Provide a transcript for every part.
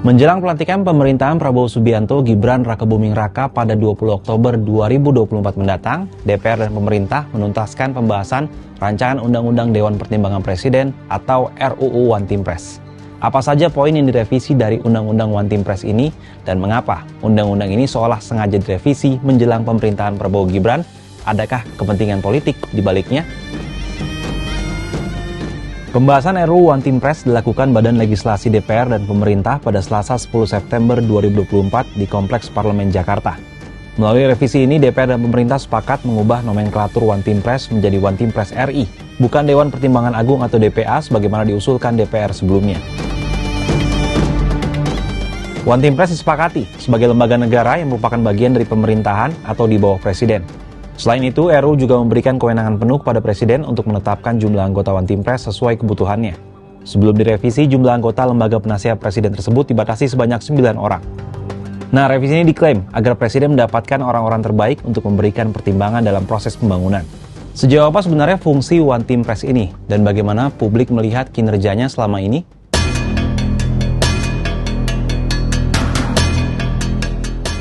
Menjelang pelantikan pemerintahan Prabowo Subianto Gibran Rakebuming Raka pada 20 Oktober 2024 mendatang, DPR dan pemerintah menuntaskan pembahasan Rancangan Undang-Undang Dewan Pertimbangan Presiden atau RUU One Team Press. Apa saja poin yang direvisi dari Undang-Undang One Team Press ini dan mengapa undang-undang ini seolah sengaja direvisi menjelang pemerintahan Prabowo Gibran? Adakah kepentingan politik di baliknya? Pembahasan RUU One Team Press dilakukan Badan Legislasi DPR dan pemerintah pada Selasa 10 September 2024 di Kompleks Parlemen Jakarta. Melalui revisi ini, DPR dan pemerintah sepakat mengubah nomenklatur One Team Press menjadi One Team Press RI, bukan Dewan Pertimbangan Agung atau DPA sebagaimana diusulkan DPR sebelumnya. One Team Press disepakati sebagai lembaga negara yang merupakan bagian dari pemerintahan atau di bawah Presiden. Selain itu, RUU juga memberikan kewenangan penuh kepada Presiden untuk menetapkan jumlah anggota One Team Press sesuai kebutuhannya. Sebelum direvisi, jumlah anggota lembaga penasihat Presiden tersebut dibatasi sebanyak 9 orang. Nah, revisi ini diklaim agar Presiden mendapatkan orang-orang terbaik untuk memberikan pertimbangan dalam proses pembangunan. Sejauh apa sebenarnya fungsi One Team Press ini, dan bagaimana publik melihat kinerjanya selama ini?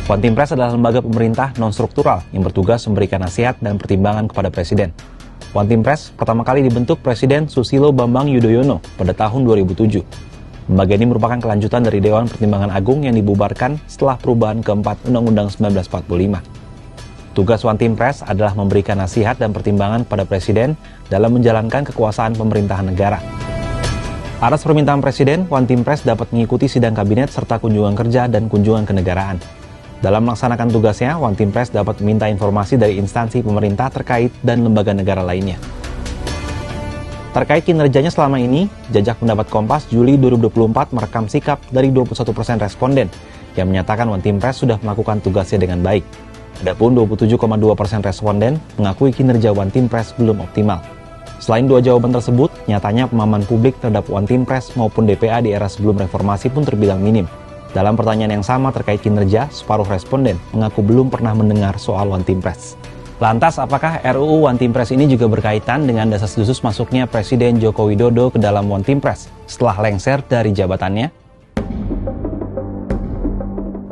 One Team Press adalah lembaga pemerintah non-struktural yang bertugas memberikan nasihat dan pertimbangan kepada Presiden. One Team Press pertama kali dibentuk Presiden Susilo Bambang Yudhoyono pada tahun 2007. Lembaga ini merupakan kelanjutan dari Dewan Pertimbangan Agung yang dibubarkan setelah perubahan keempat Undang-Undang 1945. Tugas One Team Press adalah memberikan nasihat dan pertimbangan kepada Presiden dalam menjalankan kekuasaan pemerintahan negara. Atas permintaan Presiden, One Team Press dapat mengikuti sidang kabinet serta kunjungan kerja dan kunjungan kenegaraan. Dalam melaksanakan tugasnya, One Team Press dapat meminta informasi dari instansi pemerintah terkait dan lembaga negara lainnya. Terkait kinerjanya selama ini, Jajak Pendapat Kompas Juli 2024 merekam sikap dari 21% responden yang menyatakan One Team Press sudah melakukan tugasnya dengan baik. Adapun 27,2% responden mengakui kinerja One Team Press belum optimal. Selain dua jawaban tersebut, nyatanya pemahaman publik terhadap One Team Press maupun DPA di era sebelum reformasi pun terbilang minim. Dalam pertanyaan yang sama terkait kinerja, separuh responden mengaku belum pernah mendengar soal One Team Press. Lantas, apakah RUU One Team Press ini juga berkaitan dengan desas-desus masuknya Presiden Joko Widodo ke dalam One Team Press setelah lengser dari jabatannya?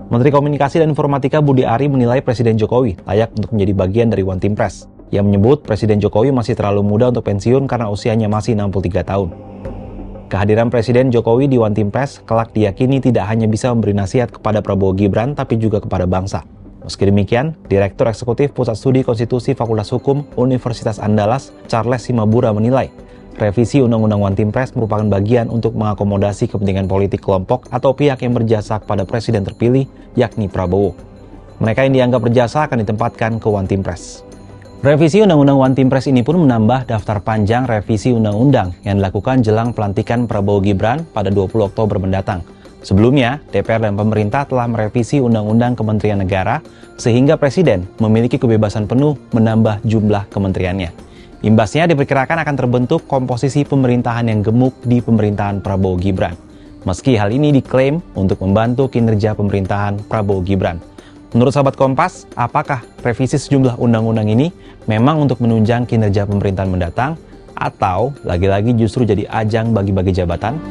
Menteri Komunikasi dan Informatika Budi Ari menilai Presiden Jokowi layak untuk menjadi bagian dari One Team Press. Ia menyebut Presiden Jokowi masih terlalu muda untuk pensiun karena usianya masih 63 tahun. Kehadiran Presiden Jokowi di One Team Press kelak diyakini tidak hanya bisa memberi nasihat kepada Prabowo Gibran, tapi juga kepada bangsa. Meski demikian, Direktur Eksekutif Pusat Studi Konstitusi Fakultas Hukum Universitas Andalas, Charles Simabura menilai, revisi Undang-Undang One Team Press merupakan bagian untuk mengakomodasi kepentingan politik kelompok atau pihak yang berjasa kepada Presiden terpilih, yakni Prabowo. Mereka yang dianggap berjasa akan ditempatkan ke One Team Press. Revisi Undang-Undang One Team Press ini pun menambah daftar panjang revisi undang-undang yang dilakukan jelang pelantikan Prabowo Gibran pada 20 Oktober mendatang. Sebelumnya, DPR dan pemerintah telah merevisi Undang-Undang Kementerian Negara sehingga Presiden memiliki kebebasan penuh menambah jumlah kementeriannya. Imbasnya diperkirakan akan terbentuk komposisi pemerintahan yang gemuk di pemerintahan Prabowo Gibran. Meski hal ini diklaim untuk membantu kinerja pemerintahan Prabowo Gibran. Menurut sahabat Kompas, apakah revisi sejumlah undang-undang ini memang untuk menunjang kinerja pemerintahan mendatang atau lagi-lagi justru jadi ajang bagi-bagi jabatan?